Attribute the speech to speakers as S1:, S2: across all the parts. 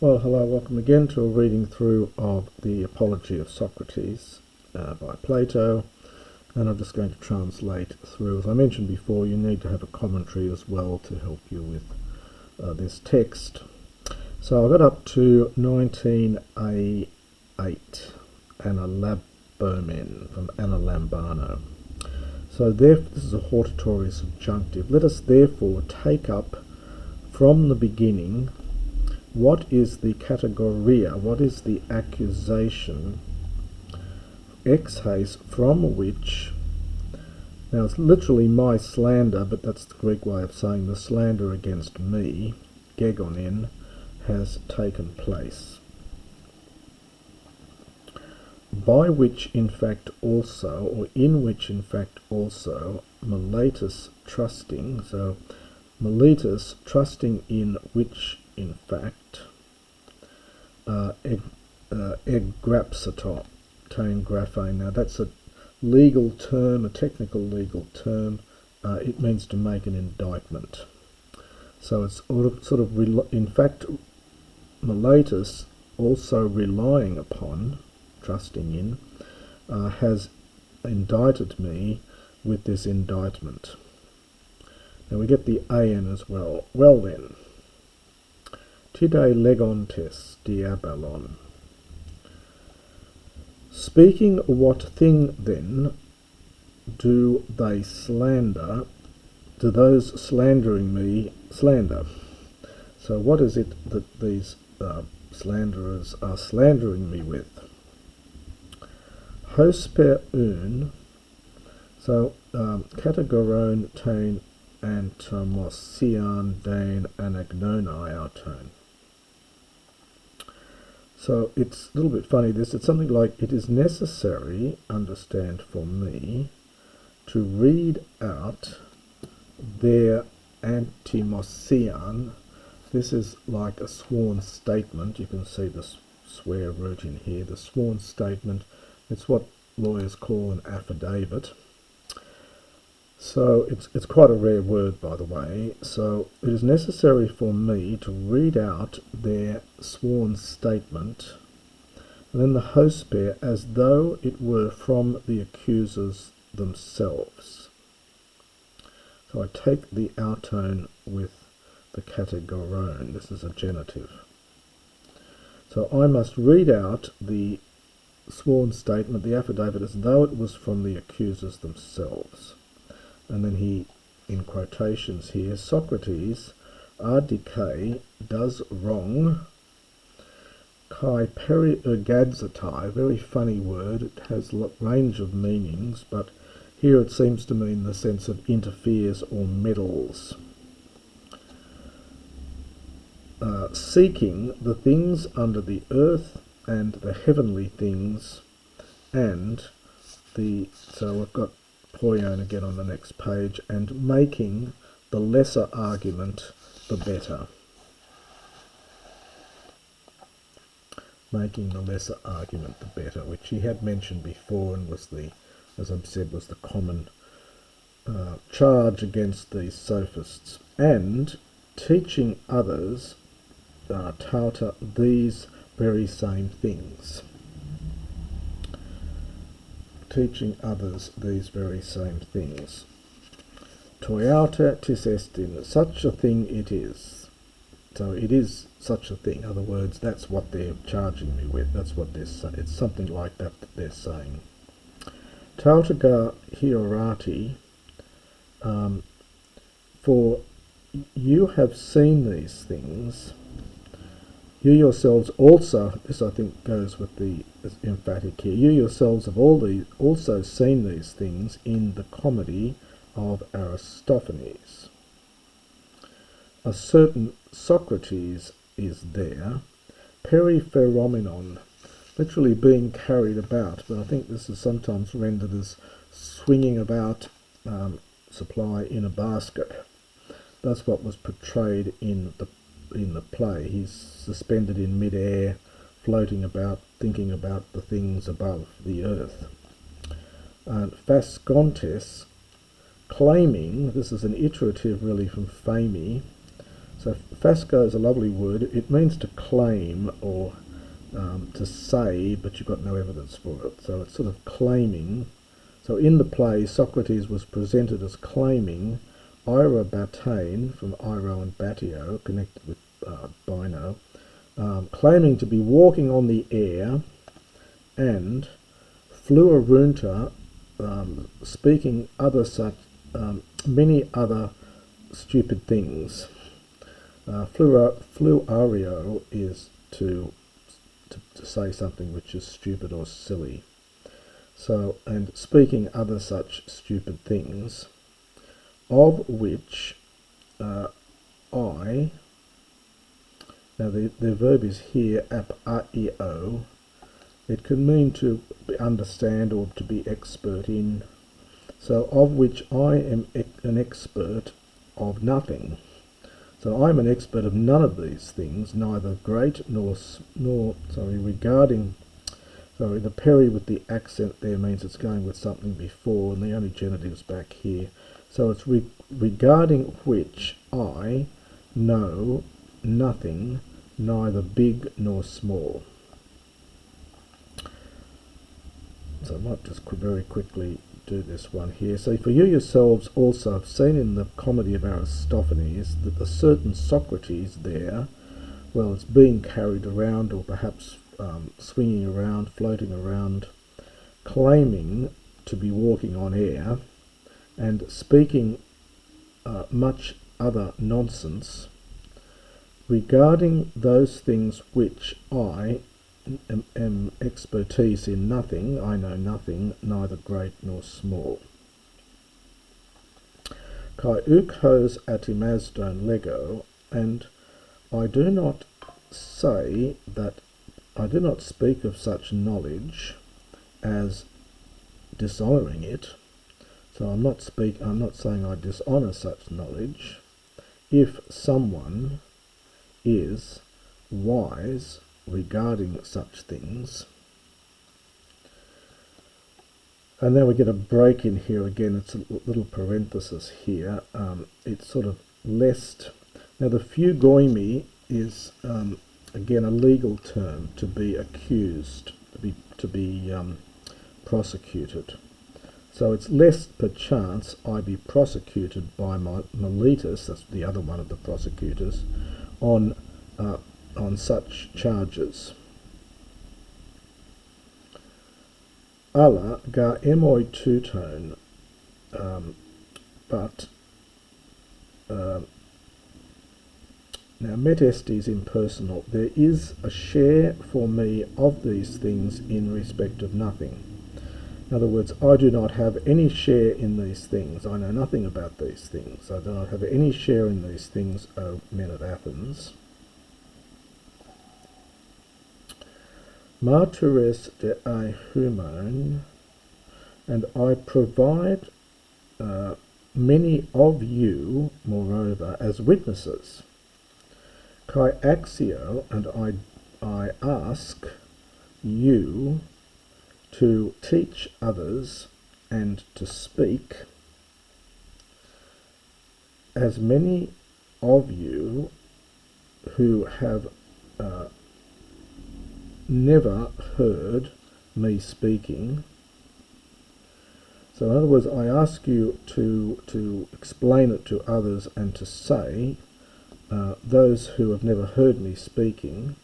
S1: Well, hello, welcome again to a reading through of the Apology of Sokrates by Plato, and I'm just going to translate through. As I mentioned before, you need to have a commentary as well to help you with this text. So I got up to 19a8, Analabomen, from Analambano. So this is a hortatory subjunctive. Let us therefore take up from the beginning what is the categoria, what is the accusation, ex haes, from which, now it's literally my slander, but that's the Greek way of saying the slander against me, gegonen, has taken place. By which in fact also, or in which in fact also, Miletus trusting, so Miletus trusting in which in fact, egrapsato, tone graphane. Now that's a legal term, a technical legal term. It means to make an indictment. So it's sort of in fact, Miletus also relying upon, trusting in, has indicted me with this indictment. Now we get the an as well. Well then, Tide legontes diabolon. Speaking what thing then do they slander, do those slandering me slander? So what is it that these slanderers are slandering me with? Hosper un, so categoron tone antomosian dane anagnonai our tone. So it's a little bit funny this. It's something like, it is necessary, understand for me, to read out their antimosian. This is like a sworn statement. You can see the swear root in here. The sworn statement, it's what lawyers call an affidavit. So it's quite a rare word, by the way. So it is necessary for me to read out their sworn statement, and then the hosper, as though it were from the accusers themselves. So I take the outone with the categoron. This is a genitive. So I must read out the sworn statement, the affidavit, as though it was from the accusers themselves. And then he, in quotations here, Sokrates, ardike, does wrong, kai peri-ergadzatai, very funny word, it has a range of meanings, but here it seems to mean the sense of interferes or meddles. Seeking the things under the earth and the heavenly things, and the, so I've got poion again on the next page, and making the lesser argument the better. Making the lesser argument the better, which he had mentioned before and was the, as I've said, was the common charge against these sophists. And teaching others, tauta, these very same things. Teaching others these very same things. Toiauta tis estin, such a thing it is. So it is such a thing. In other words, that's what they're charging me with. That's what they're saying. It's something like that that they're saying. Tautaga hiorati, for you have seen these things. You yourselves also, this I think goes with the emphatic here, you yourselves have also seen these things in the comedy of Aristophanes. A certain Sokrates is there, peripheromenon, literally being carried about, but I think this is sometimes rendered as swinging about, supply in a basket. That's what was portrayed in the play. He's suspended in mid-air, floating about, thinking about the things above the earth. Fascontes, claiming, this is an iterative really from fami, So fasco is a lovely word. It means to claim or to say, but you've got no evidence for it. So it's sort of claiming. So in the play, Socrates was presented as claiming Aerobatane, from aero and batio, connected with bino, claiming to be walking on the air, and fluorunta, speaking other such many other stupid things. Fluario is to say something which is stupid or silly. So, and speaking other such stupid things, of which I, now the verb is here, apaio. It can mean to understand or to be expert in. So, of which I am an expert of nothing. So I'm an expert of none of these things, neither great nor regarding. So the peri with the accent there means it's going with something before, and the only genitive's back here. So it's regarding which I know nothing, neither big nor small. So I might just very quickly do this one here. So for you yourselves also have seen in the comedy of Aristophanes that a certain Socrates there, well, it's being carried around, or perhaps swinging around, floating around, claiming to be walking on air and speaking much other nonsense regarding those things which I am expertise in nothing, I know nothing, neither great nor small. Kai ukos atimasdon lego, and I do not say that, I do not speak of such knowledge as dishonouring it. So I'm not saying I dishonour such knowledge. If someone is wise regarding such things. And then we get a break in here again. It's a little parenthesis here. It's sort of lest. Now the phugoimi is again a legal term, to be accused, to be prosecuted. So it's lest perchance I be prosecuted by Miletus, that's the other one of the prosecutors, on such charges. Alla ga emoi tuton, but now metest is impersonal. There is a share for me of these things in respect of nothing. In other words, I do not have any share in these things. I know nothing about these things. I do not have any share in these things, O men of Athens. Martyres de humon, and I provide many of you, moreover, as witnesses. Kai axio, and I ask you to teach others and to speak, as many of you who have never heard me speaking. So in other words, I ask you to explain it to others and to say, those who have never heard me speaking,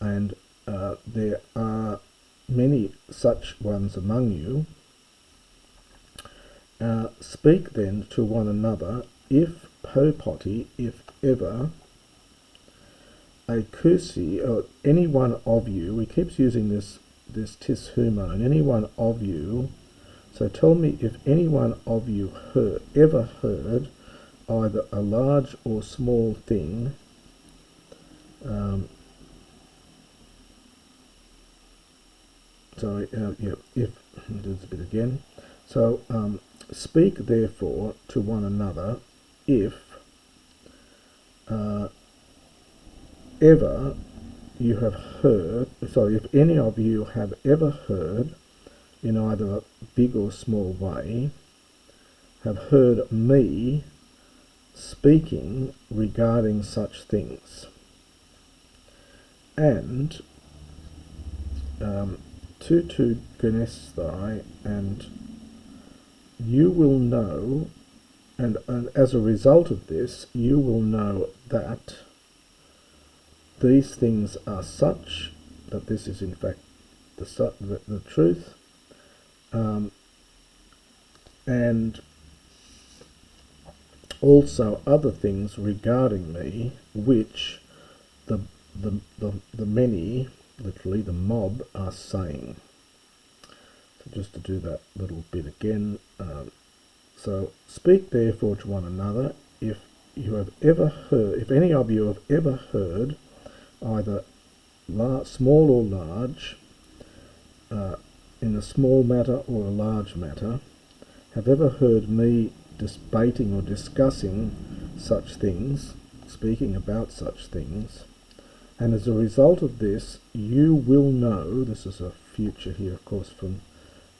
S1: and there are many such ones among you, speak then to one another, if popoti, if ever, akusi, or any one of you, he keeps using this tis humon, any one of you, so tell me if any one of you ever heard either a large or small thing, if, do this bit again, so speak therefore to one another, if ever you have heard, sorry, if any of you have ever heard, in either a big or small way, have heard me speaking regarding such things. And to genesthai, and you will know, and as a result of this, you will know that these things are such, that this is in fact the truth, and also other things regarding me which the many, literally the mob, are saying. So just to do that little bit again, so speak therefore to one another, if you have ever heard, if any of you have ever heard, either small or large, in a small matter or a large matter, have ever heard me debating or discussing such things, speaking about such things, and as a result of this, you will know, this is a future here, of course, from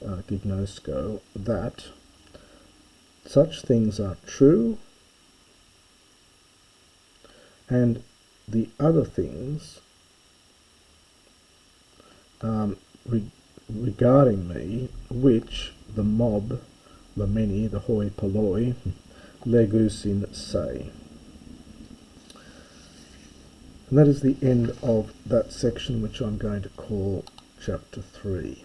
S1: Gignosco, that such things are true, and the other things regarding me, which the mob, the many, the hoi polloi, legusin, say. And that is the end of that section, which I'm going to call chapter 3.